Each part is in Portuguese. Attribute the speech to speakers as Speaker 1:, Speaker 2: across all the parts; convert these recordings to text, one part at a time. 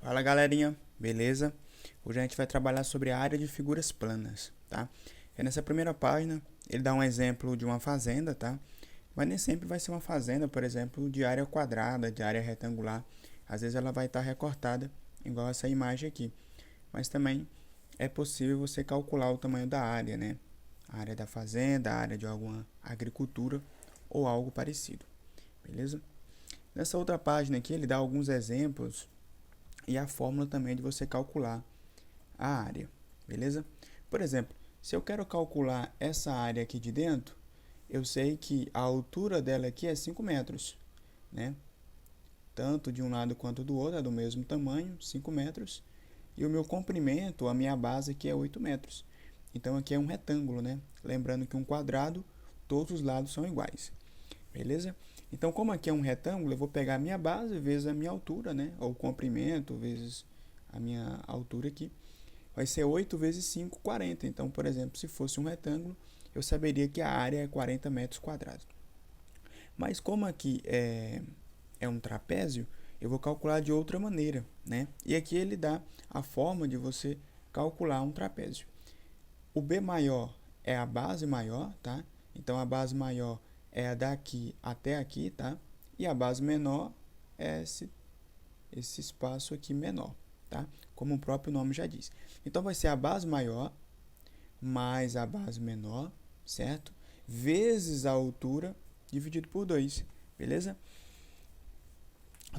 Speaker 1: Fala galerinha, beleza? Hoje a gente vai trabalhar sobre a área de figuras planas, tá? E nessa primeira página ele dá um exemplo de uma fazenda, tá? Mas nem sempre vai ser uma fazenda, por exemplo, de área quadrada, de área retangular. Às vezes ela vai estar recortada, igual essa imagem aqui. Mas também é possível você calcular o tamanho da área, né? A área da fazenda, a área de alguma agricultura ou algo parecido, beleza? Nessa outra página aqui ele dá alguns exemplos e a fórmula também de você calcular a área, beleza? Por exemplo, se eu quero calcular essa área aqui de dentro, eu sei que a altura dela aqui é 5 metros, né? Tanto de um lado quanto do outro, é do mesmo tamanho, 5 metros. E o meu comprimento, a minha base aqui é 8 metros. Então aqui é um retângulo, né? Lembrando que um quadrado, todos os lados são iguais, beleza? Então, como aqui é um retângulo, eu vou pegar a minha base vezes a minha altura, né? Ou comprimento vezes a minha altura aqui. Vai ser 8 vezes 5, 40. Então, por exemplo, se fosse um retângulo, eu saberia que a área é 40 metros quadrados. Mas como aqui é um trapézio, eu vou calcular de outra maneira, né? E aqui ele dá a forma de você calcular um trapézio. O B maior é a base maior, tá? Então, a base maior é a daqui até aqui, tá? E a base menor é esse espaço aqui menor, tá? Como o próprio nome já diz. Então, vai ser a base maior mais a base menor, certo? Vezes a altura dividido por 2, beleza?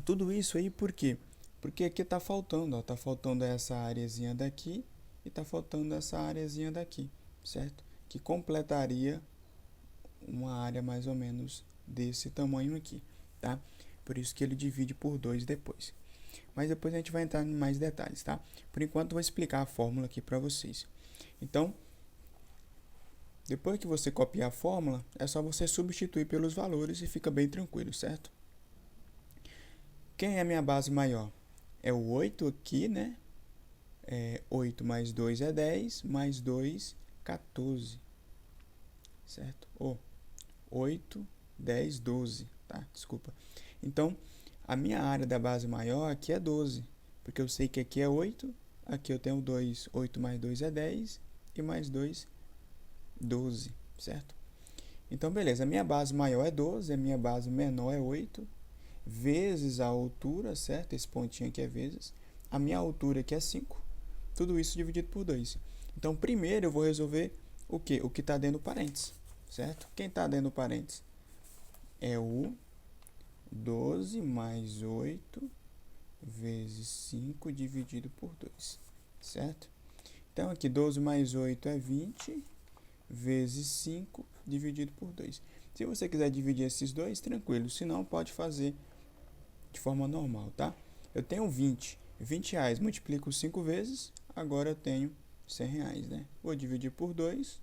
Speaker 1: Tudo isso aí por quê? Porque aqui tá faltando, ó, tá faltando essa areazinha daqui e tá faltando essa areazinha daqui, certo? Que completaria uma área mais ou menos desse tamanho aqui, tá? Por isso que ele divide por 2 depois. Mas depois a gente vai entrar em mais detalhes, tá? Por enquanto eu vou explicar a fórmula aqui para vocês. Então, depois que você copiar a fórmula, é só você substituir pelos valores e fica bem tranquilo, certo? Quem é a minha base maior? É o 8 aqui, né? 8 mais 2 é 10, mais 2, 14, certo? 8, 10, 12, tá? Desculpa. Então, a minha área da base maior aqui é 12, porque eu sei que aqui é 8, aqui eu tenho 2, 8 mais 2 é 10, e mais 2, 12, certo? Então, beleza, a minha base maior é 12, a minha base menor é 8, vezes a altura, certo? Esse pontinho aqui é vezes. A minha altura aqui é 5, tudo isso dividido por 2. Então, primeiro eu vou resolver o quê? O que está dentro do parênteses, certo? Quem está dentro do parênteses? É o 12 mais 8 vezes 5 dividido por 2, certo? Então, aqui 12 mais 8 é 20 vezes 5 dividido por 2. Se você quiser dividir esses dois, tranquilo. Se não, pode fazer de forma normal, tá? Eu tenho 20 reais, multiplico 5 vezes, agora eu tenho 100 reais, né? Vou dividir por 2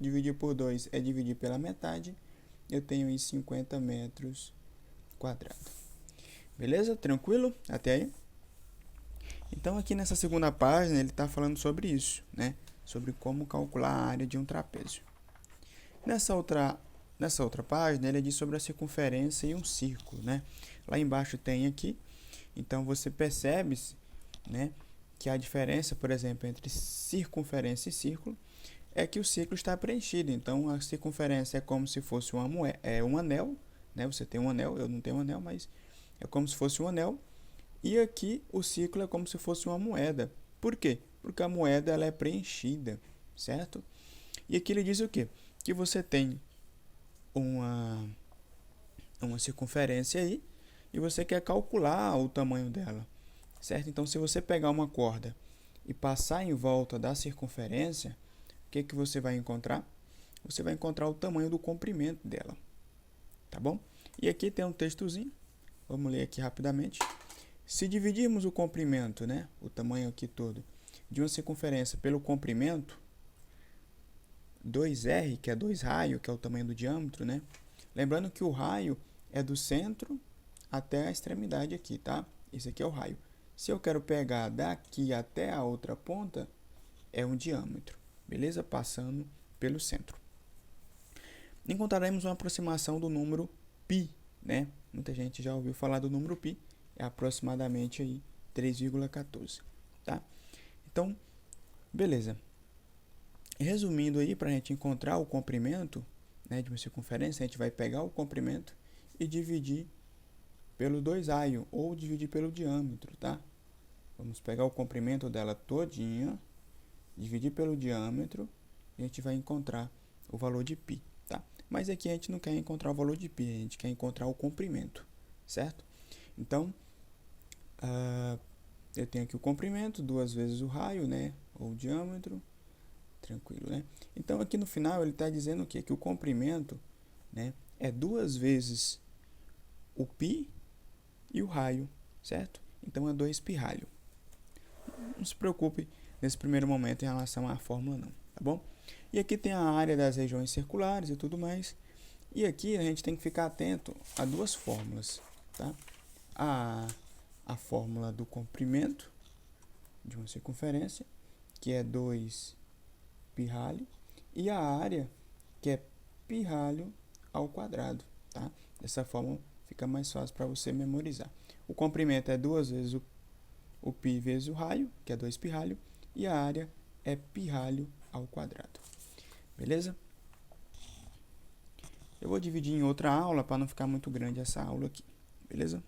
Speaker 1: é dividir pela metade, eu tenho aí 50 metros quadrados. Beleza? Tranquilo? Até aí? Então, aqui nessa segunda página, ele está falando sobre isso, né? Sobre como calcular a área de um trapézio. Nessa outra página, ele diz sobre a circunferência e um círculo, né? Lá embaixo tem aqui. Então, você percebe, né, que a diferença, por exemplo, entre circunferência e círculo é que o círculo está preenchido. Então, a circunferência é como se fosse um anel, né? Você tem um anel, eu não tenho um anel, mas é como se fosse um anel. E aqui o círculo é como se fosse uma moeda. Por quê? Porque a moeda ela é preenchida, certo? E aqui ele diz o quê? Que você tem uma circunferência aí e você quer calcular o tamanho dela, certo? Então, se você pegar uma corda e passar em volta da circunferência, o que você vai encontrar? Você vai encontrar o tamanho do comprimento dela, tá bom? E aqui tem um textozinho, vamos ler aqui rapidamente. Se dividirmos o comprimento, né, o tamanho aqui todo, de uma circunferência pelo comprimento, 2r, que é 2 raios, que é o tamanho do diâmetro, né? Lembrando que o raio é do centro até a extremidade aqui, tá? Esse aqui é o raio. Se eu quero pegar daqui até a outra ponta, é um diâmetro, beleza? Passando pelo centro. Encontraremos uma aproximação do número π, né? Muita gente já ouviu falar do número π, é aproximadamente aí 3,14. Então, beleza. Resumindo aí, para a gente encontrar o comprimento, né, de uma circunferência, a gente vai pegar o comprimento e dividir pelo 2 raio, ou dividir pelo diâmetro, tá? Vamos pegar o comprimento dela todinha, dividir pelo diâmetro, e a gente vai encontrar o valor de π, tá? Mas aqui a gente não quer encontrar o valor de π, a gente quer encontrar o comprimento, certo? Então, eu tenho aqui o comprimento, 2 vezes o raio, né, ou o diâmetro, tranquilo, né? Então, aqui no final, ele está dizendo o quê? Que o comprimento, né, é 2 vezes o π e o raio, certo? Então, é 2π raio. Não se preocupe nesse primeiro momento em relação à fórmula, não, tá bom? E aqui tem a área das regiões circulares e tudo mais. E aqui a gente tem que ficar atento a 2 fórmulas, tá? A fórmula do comprimento de uma circunferência, que é 2π ralho, e a área, que é π ralho ao quadrado, tá? Dessa forma fica mais fácil para você memorizar. O comprimento é 2 vezes o π vezes o raio, que é 2π ralho, e a área é π ralho ao quadrado. Beleza? Eu vou dividir em outra aula para não ficar muito grande essa aula aqui. Beleza?